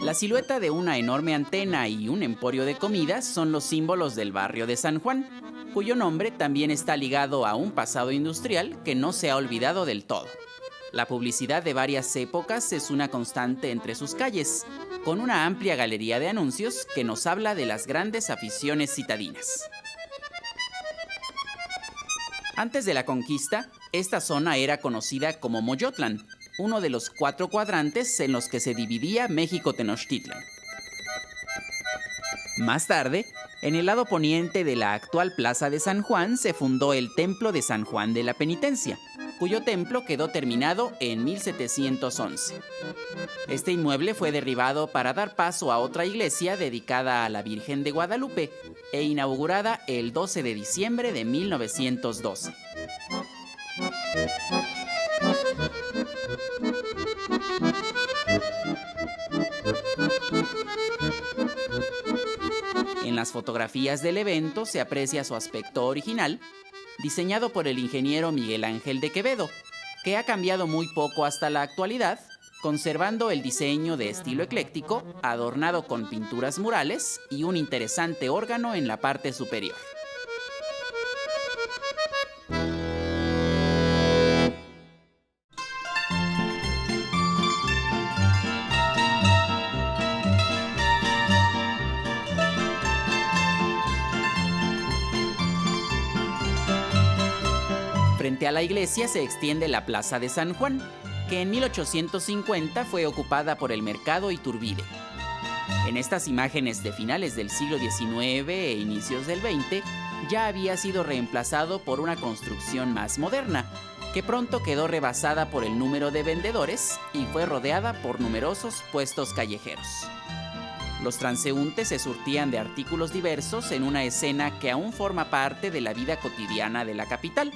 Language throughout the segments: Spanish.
La silueta de una enorme antena y un emporio de comidas son los símbolos del barrio de San Juan, cuyo nombre también está ligado a un pasado industrial que no se ha olvidado del todo. La publicidad de varias épocas es una constante entre sus calles, con una amplia galería de anuncios que nos habla de las grandes aficiones citadinas. Antes de la conquista, esta zona era conocida como Moyotlán, uno de los 4 cuadrantes en los que se dividía México-Tenochtitlan. Más tarde, en el lado poniente de la actual Plaza de San Juan se fundó el Templo de San Juan de la Penitencia, cuyo templo quedó terminado en 1711. Este inmueble fue derribado para dar paso a otra iglesia dedicada a la Virgen de Guadalupe e inaugurada el 12 de diciembre de 1912. En las fotografías del evento se aprecia su aspecto original, diseñado por el ingeniero Miguel Ángel de Quevedo, que ha cambiado muy poco hasta la actualidad, conservando el diseño de estilo ecléctico, adornado con pinturas murales y un interesante órgano en la parte superior. Frente a la iglesia se extiende la Plaza de San Juan, que en 1850 fue ocupada por el mercado Iturbide. En estas imágenes de finales del siglo XIX e inicios del XX, ya había sido reemplazado por una construcción más moderna, que pronto quedó rebasada por el número de vendedores y fue rodeada por numerosos puestos callejeros. Los transeúntes se surtían de artículos diversos en una escena que aún forma parte de la vida cotidiana de la capital.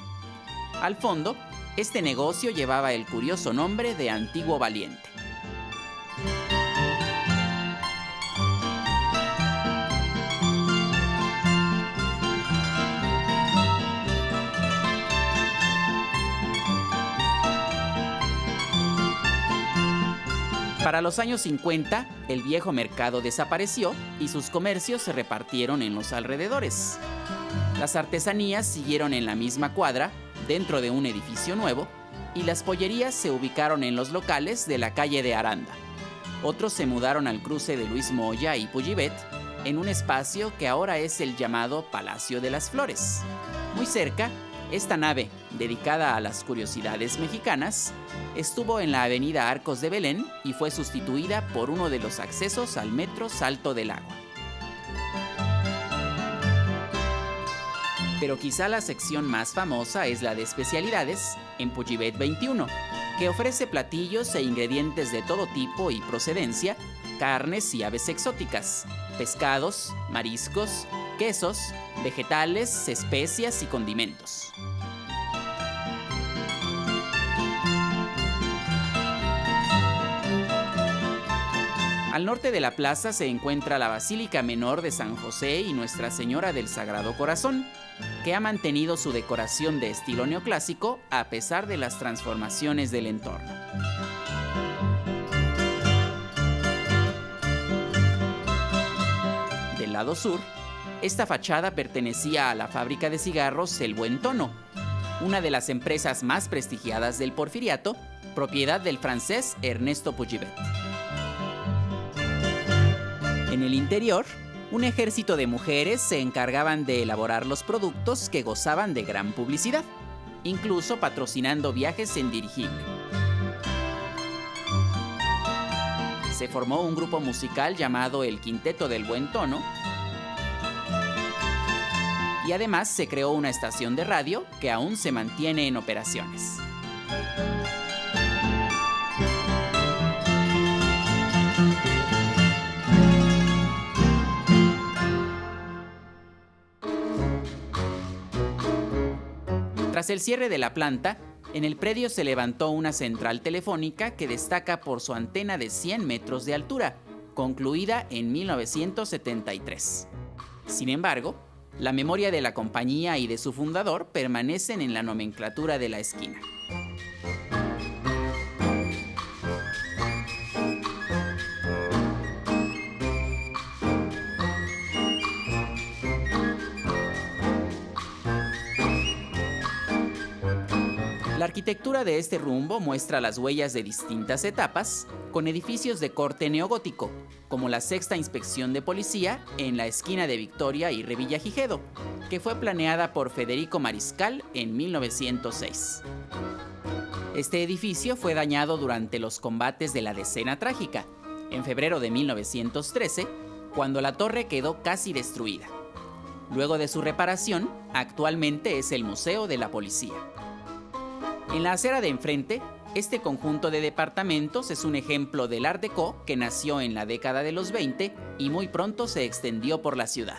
Al fondo, este negocio llevaba el curioso nombre de Antiguo Valiente. Para los años 50, el viejo mercado desapareció y sus comercios se repartieron en los alrededores. Las artesanías siguieron en la misma cuadra, dentro de un edificio nuevo, y las pollerías se ubicaron en los locales de la calle de Aranda. Otros se mudaron al cruce de Luis Moya y Pujibet, en un espacio que ahora es el llamado Palacio de las Flores. Muy cerca, esta nave, dedicada a las curiosidades mexicanas, estuvo en la avenida Arcos de Belén y fue sustituida por uno de los accesos al metro Salto del Agua. Pero quizá la sección más famosa es la de especialidades, en Pujibet 21, que ofrece platillos e ingredientes de todo tipo y procedencia, carnes y aves exóticas, pescados, mariscos, quesos, vegetales, especias y condimentos. Al norte de la plaza se encuentra la Basílica Menor de San José y Nuestra Señora del Sagrado Corazón, que ha mantenido su decoración de estilo neoclásico a pesar de las transformaciones del entorno. Del lado sur, esta fachada pertenecía a la fábrica de cigarros El Buen Tono, una de las empresas más prestigiadas del Porfiriato, propiedad del francés Ernesto Pujibet. En el interior, un ejército de mujeres se encargaban de elaborar los productos que gozaban de gran publicidad, incluso patrocinando viajes en dirigible. Se formó un grupo musical llamado el Quinteto del Buen Tono y además se creó una estación de radio que aún se mantiene en operaciones. Tras el cierre de la planta, en el predio se levantó una central telefónica que destaca por su antena de 100 metros de altura, concluida en 1973. Sin embargo, la memoria de la compañía y de su fundador permanecen en la nomenclatura de la esquina. La arquitectura de este rumbo muestra las huellas de distintas etapas, con edificios de corte neogótico, como la Sexta Inspección de Policía en la esquina de Victoria y Revillagigedo, que fue planeada por Federico Mariscal en 1906. Este edificio fue dañado durante los combates de la Decena Trágica, en febrero de 1913, cuando la torre quedó casi destruida. Luego de su reparación, actualmente es el Museo de la Policía. En la acera de enfrente, este conjunto de departamentos es un ejemplo del Art Déco que nació en la década de los 20 y muy pronto se extendió por la ciudad.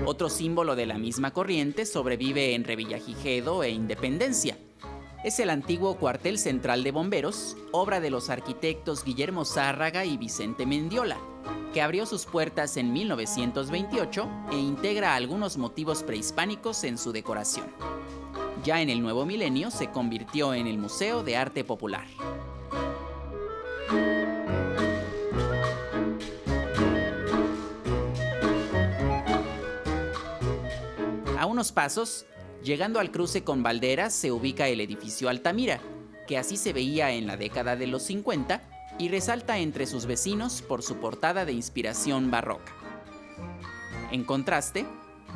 Otro símbolo de la misma corriente sobrevive en Revillagigedo e Independencia. Es el antiguo cuartel central de bomberos, obra de los arquitectos Guillermo Zárraga y Vicente Mendiola, que abrió sus puertas en 1928 e integra algunos motivos prehispánicos en su decoración. Ya en el nuevo milenio se convirtió en el Museo de Arte Popular. A unos pasos, llegando al cruce con Valderas, se ubica el edificio Altamira, que así se veía en la década de los 50 y resalta entre sus vecinos por su portada de inspiración barroca. En contraste,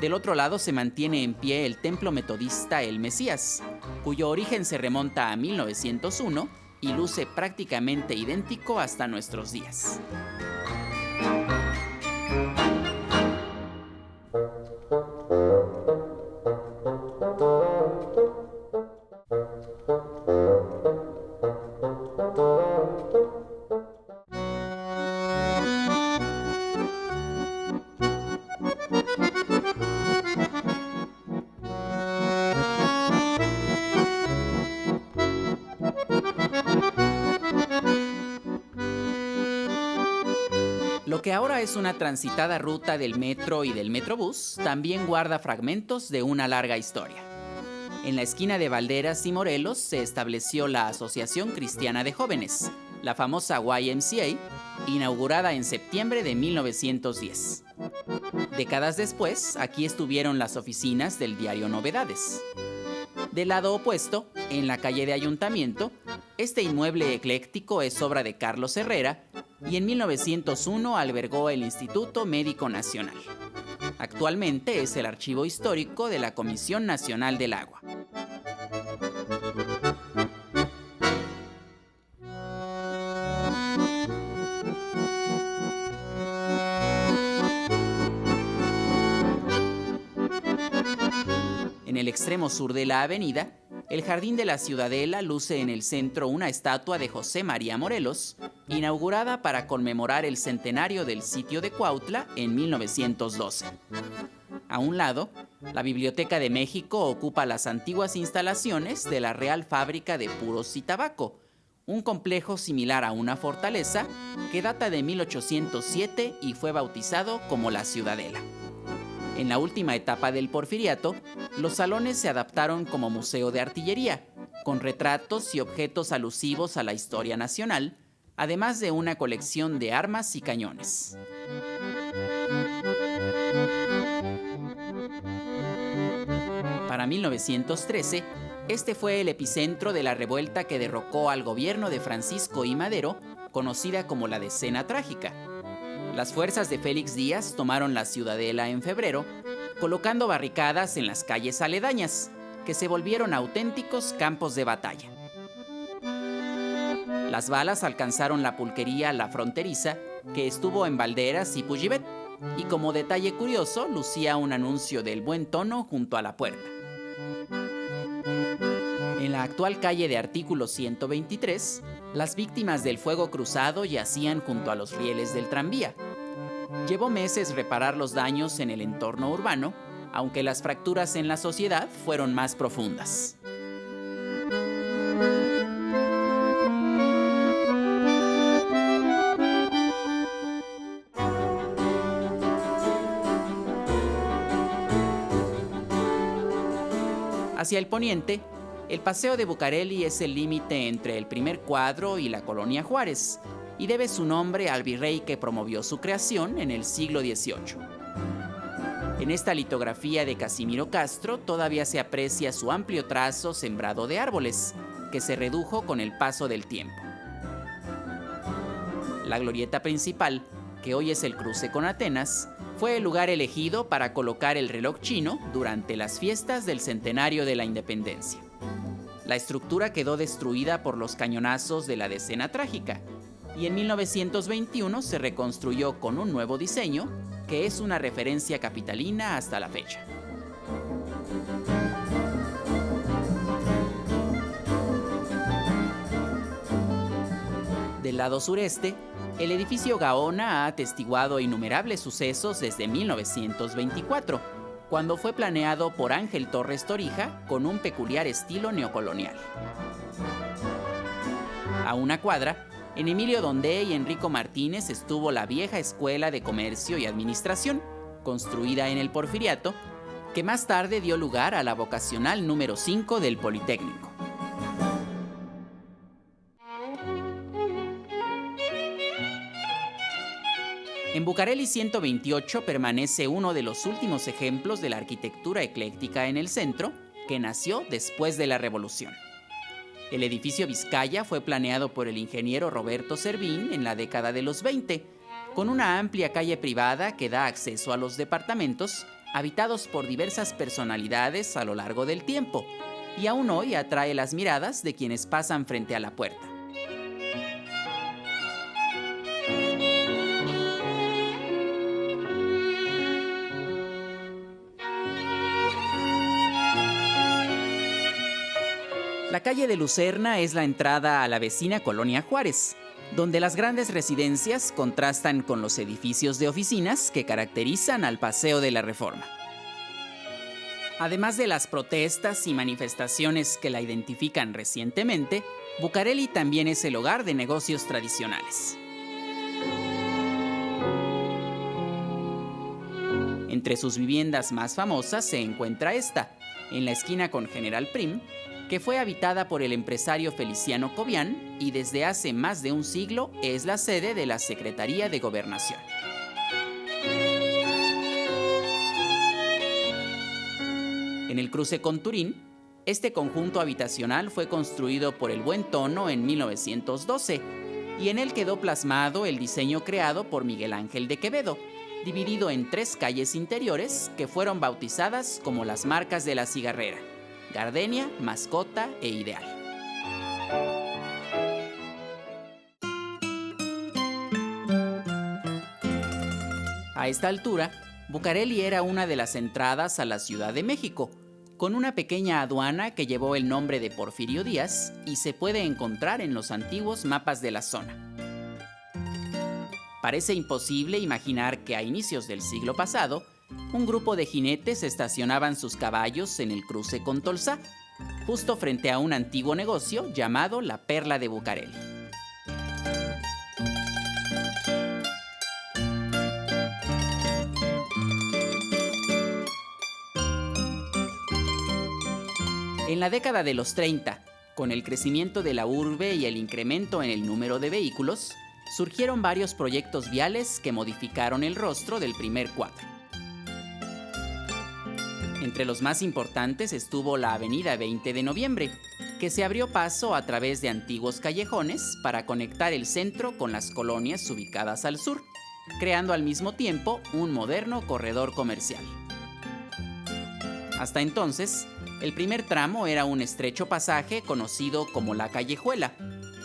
del otro lado se mantiene en pie el templo metodista El Mesías, cuyo origen se remonta a 1901 y luce prácticamente idéntico hasta nuestros días. Lo que ahora es una transitada ruta del metro y del metrobús también guarda fragmentos de una larga historia. En la esquina de Valderas y Morelos se estableció la Asociación Cristiana de Jóvenes, la famosa YMCA, inaugurada en septiembre de 1910. Décadas después, aquí estuvieron las oficinas del diario Novedades. Del lado opuesto, en la calle de Ayuntamiento, este inmueble ecléctico es obra de Carlos Herrera y en 1901 albergó el Instituto Médico Nacional. Actualmente es el archivo histórico de la Comisión Nacional del Agua. En el extremo sur de la avenida, el Jardín de la Ciudadela luce en el centro una estatua de José María Morelos, inaugurada para conmemorar el centenario del sitio de Cuautla en 1912. A un lado, la Biblioteca de México ocupa las antiguas instalaciones de la Real Fábrica de Puros y Tabaco, un complejo similar a una fortaleza que data de 1807 y fue bautizado como la Ciudadela. En la última etapa del Porfiriato, los salones se adaptaron como museo de artillería, con retratos y objetos alusivos a la historia nacional, además de una colección de armas y cañones. Para 1913, este fue el epicentro de la revuelta que derrocó al gobierno de Francisco I. Madero, conocida como la Decena Trágica. Las fuerzas de Félix Díaz tomaron la Ciudadela en febrero, colocando barricadas en las calles aledañas, que se volvieron auténticos campos de batalla. Las balas alcanzaron la pulquería La Fronteriza, que estuvo en Valderas y Pujibet, y como detalle curioso, lucía un anuncio del Buen Tono junto a la puerta. En la actual calle de Artículo 123, las víctimas del fuego cruzado yacían junto a los rieles del tranvía. Llevó meses reparar los daños en el entorno urbano, aunque las fracturas en la sociedad fueron más profundas. Hacia el poniente, el Paseo de Bucareli es el límite entre el Primer Cuadro y la Colonia Juárez, y debe su nombre al virrey que promovió su creación en el siglo XVIII. En esta litografía de Casimiro Castro todavía se aprecia su amplio trazo sembrado de árboles, que se redujo con el paso del tiempo. La glorieta principal, que hoy es el cruce con Atenas, fue el lugar elegido para colocar el reloj chino durante las fiestas del centenario de la independencia. La estructura quedó destruida por los cañonazos de la Decena Trágica, y en 1921 se reconstruyó con un nuevo diseño, que es una referencia capitalina hasta la fecha. Del lado sureste, el edificio Gaona ha atestiguado innumerables sucesos desde 1924, cuando fue planeado por Ángel Torres Torija con un peculiar estilo neocolonial. A una cuadra, en Emilio Dondé y Enrico Martínez estuvo la vieja Escuela de Comercio y Administración, construida en el Porfiriato, que más tarde dio lugar a la vocacional número 5 del Politécnico. En Bucareli 128 permanece uno de los últimos ejemplos de la arquitectura ecléctica en el centro, que nació después de la Revolución. El edificio Vizcaya fue planeado por el ingeniero Roberto Servín en la década de los 20, con una amplia calle privada que da acceso a los departamentos, habitados por diversas personalidades a lo largo del tiempo, y aún hoy atrae las miradas de quienes pasan frente a la puerta. La calle de Lucerna es la entrada a la vecina Colonia Juárez, donde las grandes residencias contrastan con los edificios de oficinas que caracterizan al Paseo de la Reforma. Además de las protestas y manifestaciones que la identifican recientemente, Bucareli también es el hogar de negocios tradicionales. Entre sus viviendas más famosas se encuentra esta, en la esquina con General Prim, que fue habitada por el empresario Feliciano Cobian y desde hace más de un siglo es la sede de la Secretaría de Gobernación. En el cruce con Turín, este conjunto habitacional fue construido por el Buen Tono en 1912 y en él quedó plasmado el diseño creado por Miguel Ángel de Quevedo, dividido en 3 calles interiores que fueron bautizadas como las marcas de la cigarrera: Gardenia, Mascota e Ideal. A esta altura, Bucareli era una de las entradas a la Ciudad de México, con una pequeña aduana que llevó el nombre de Porfirio Díaz y se puede encontrar en los antiguos mapas de la zona. Parece imposible imaginar que a inicios del siglo pasado, un grupo de jinetes estacionaban sus caballos en el cruce con Tolsá, justo frente a un antiguo negocio llamado La Perla de Bucareli. En la década de los 30, con el crecimiento de la urbe y el incremento en el número de vehículos, surgieron varios proyectos viales que modificaron el rostro del primer cuadro. Entre los más importantes estuvo la avenida 20 de Noviembre, que se abrió paso a través de antiguos callejones para conectar el centro con las colonias ubicadas al sur, creando al mismo tiempo un moderno corredor comercial. Hasta entonces, El primer tramo era un estrecho pasaje conocido como la Callejuela,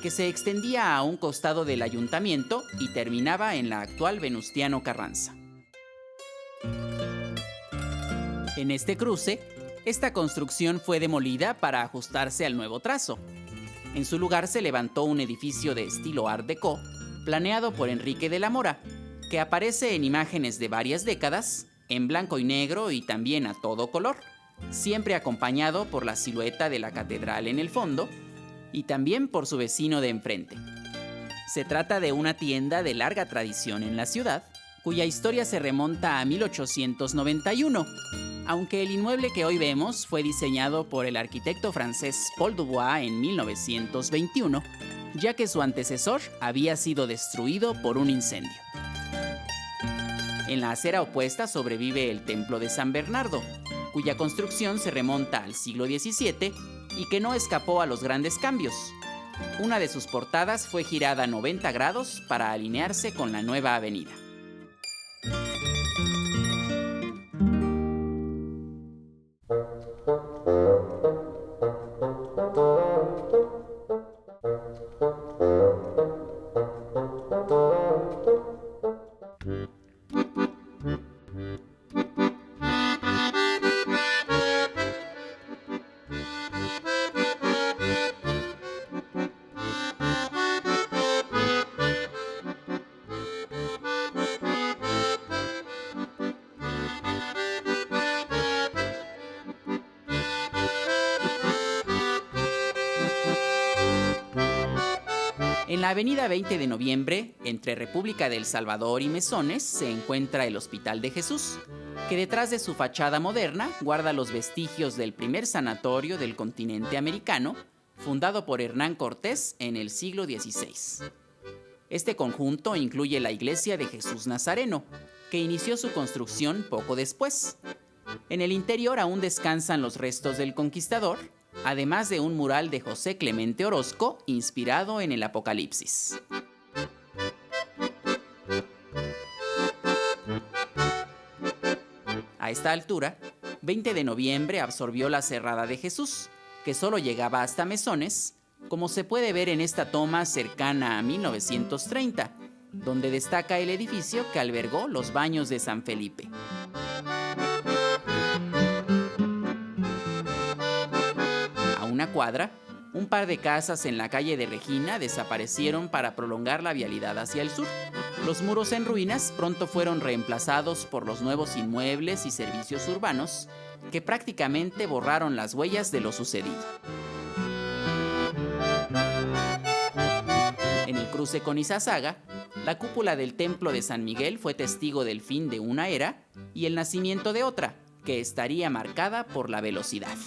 que se extendía a un costado del ayuntamiento y terminaba en la actual Venustiano Carranza. En este cruce, esta construcción fue demolida para ajustarse al nuevo trazo. En su lugar se levantó un edificio de estilo Art Deco, planeado por Enrique de la Mora, que aparece en imágenes de varias décadas, en blanco y negro y también a todo color, siempre acompañado por la silueta de la catedral en el fondo y también por su vecino de enfrente. Se trata de una tienda de larga tradición en la ciudad, cuya historia se remonta a 1891, aunque el inmueble que hoy vemos fue diseñado por el arquitecto francés Paul Dubois en 1921, ya que su antecesor había sido destruido por un incendio. En la acera opuesta sobrevive el Templo de San Bernardo, cuya construcción se remonta al siglo XVII y que no escapó a los grandes cambios. Una de sus portadas fue girada 90 grados para alinearse con la nueva avenida. En la avenida 20 de noviembre, entre República del Salvador y Mesones, se encuentra el Hospital de Jesús, que detrás de su fachada moderna guarda los vestigios del primer sanatorio del continente americano, fundado por Hernán Cortés en el siglo XVI. Este conjunto incluye la iglesia de Jesús Nazareno, que inició su construcción poco después. En el interior aún descansan los restos del conquistador, además de un mural de José Clemente Orozco inspirado en el Apocalipsis. A esta altura, 20 de noviembre absorbió la Cerrada de Jesús, que solo llegaba hasta Mesones, como se puede ver en esta toma cercana a 1930, donde destaca el edificio que albergó los baños de San Felipe. A una cuadra, un par de casas en la calle de Regina desaparecieron para prolongar la vialidad hacia el sur. Los muros en ruinas pronto fueron reemplazados por los nuevos inmuebles y servicios urbanos que prácticamente borraron las huellas de lo sucedido. En el cruce con Izazaga, la cúpula del Templo de San Miguel fue testigo del fin de una era y el nacimiento de otra, que estaría marcada por la velocidad.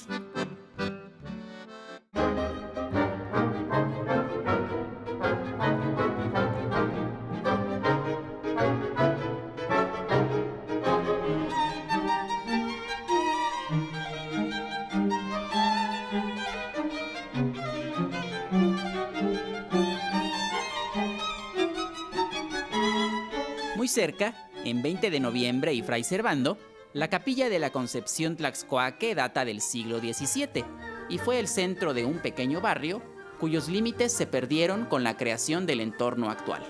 Muy cerca, en 20 de noviembre y Fray Servando, la capilla de la Concepción Tlaxcoaque data del siglo XVII y fue el centro de un pequeño barrio cuyos límites se perdieron con la creación del entorno actual.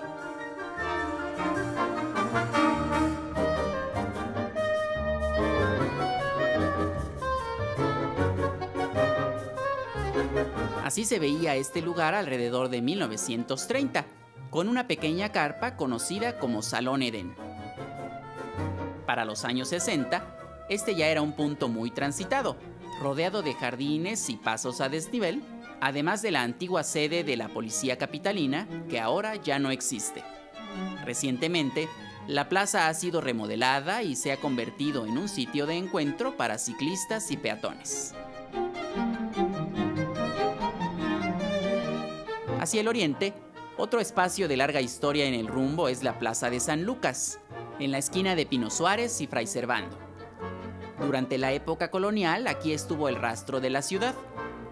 Así se veía este lugar alrededor de 1930, con una pequeña carpa conocida como Salón Edén. Para los años 60, este ya era un punto muy transitado, rodeado de jardines y pasos a desnivel, además de la antigua sede de la Policía Capitalina, que ahora ya no existe. Recientemente, la plaza ha sido remodelada y se ha convertido en un sitio de encuentro para ciclistas y peatones. Hacia el oriente, otro espacio de larga historia en el rumbo es la Plaza de San Lucas, en la esquina de Pino Suárez y Fray Servando. Durante la época colonial, aquí estuvo el rastro de la ciudad,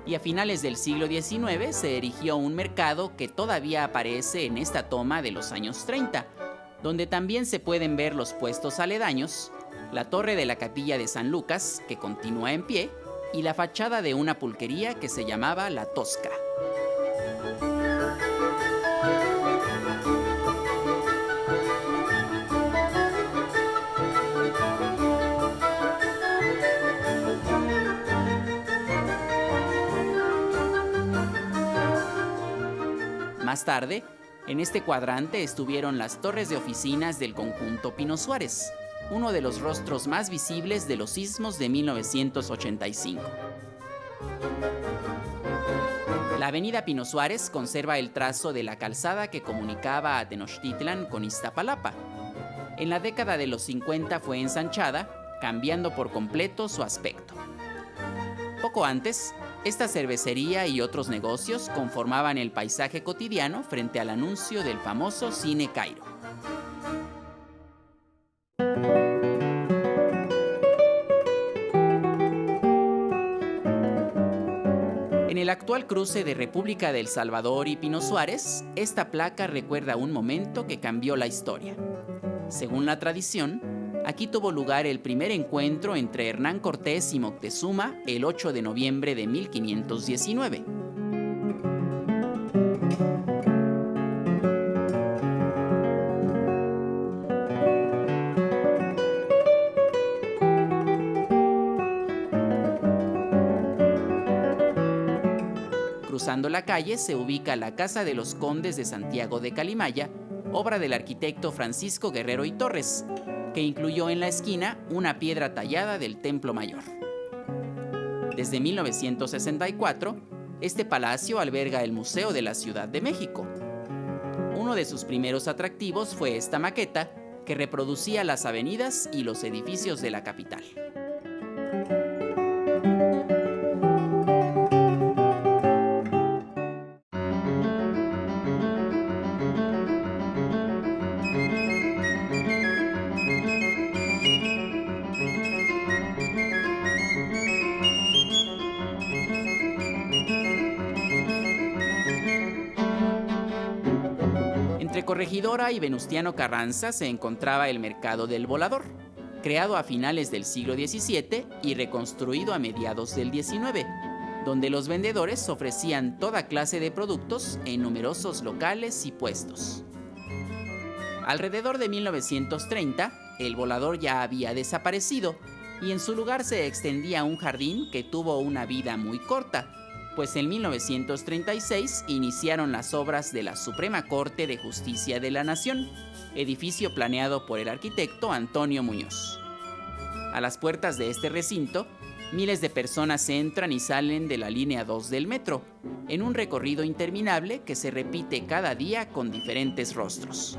y a finales del siglo XIX se erigió un mercado que todavía aparece en esta toma de los años 30, donde también se pueden ver los puestos aledaños, la torre de la Capilla de San Lucas, que continúa en pie, y la fachada de una pulquería que se llamaba La Tosca. Más tarde, en este cuadrante estuvieron las torres de oficinas del conjunto Pino Suárez, uno de los rostros más visibles de los sismos de 1985. La avenida Pino Suárez conserva el trazo de la calzada que comunicaba a Tenochtitlan con Iztapalapa. En la década de los 50 fue ensanchada, cambiando por completo su aspecto. Poco antes, esta cervecería y otros negocios conformaban el paisaje cotidiano frente al anuncio del famoso Cine Cairo. En el actual cruce de República del Salvador y Pino Suárez, esta placa recuerda un momento que cambió la historia. Según la tradición, aquí tuvo lugar el primer encuentro entre Hernán Cortés y Moctezuma el 8 de noviembre de 1519. Cruzando la calle se ubica la Casa de los Condes de Santiago de Calimaya, obra del arquitecto Francisco Guerrero y Torres, que incluyó en la esquina una piedra tallada del Templo Mayor. Desde 1964, este palacio alberga el Museo de la Ciudad de México. Uno de sus primeros atractivos fue esta maqueta que reproducía las avenidas y los edificios de la capital. Entre Corregidora y Venustiano Carranza se encontraba el Mercado del Volador, creado a finales del siglo XVII y reconstruido a mediados del XIX, donde los vendedores ofrecían toda clase de productos en numerosos locales y puestos. Alrededor de 1930, el Volador ya había desaparecido y en su lugar se extendía un jardín que tuvo una vida muy corta, pues en 1936 iniciaron las obras de la Suprema Corte de Justicia de la Nación, edificio planeado por el arquitecto Antonio Muñoz. A las puertas de este recinto, miles de personas entran y salen de la línea 2 del metro, en un recorrido interminable que se repite cada día con diferentes rostros.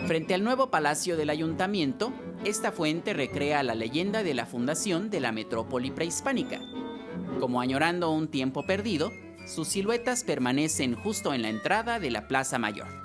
Frente al nuevo Palacio del Ayuntamiento, esta fuente recrea la leyenda de la fundación de la metrópoli prehispánica. Como añorando un tiempo perdido, sus siluetas permanecen justo en la entrada de la Plaza Mayor.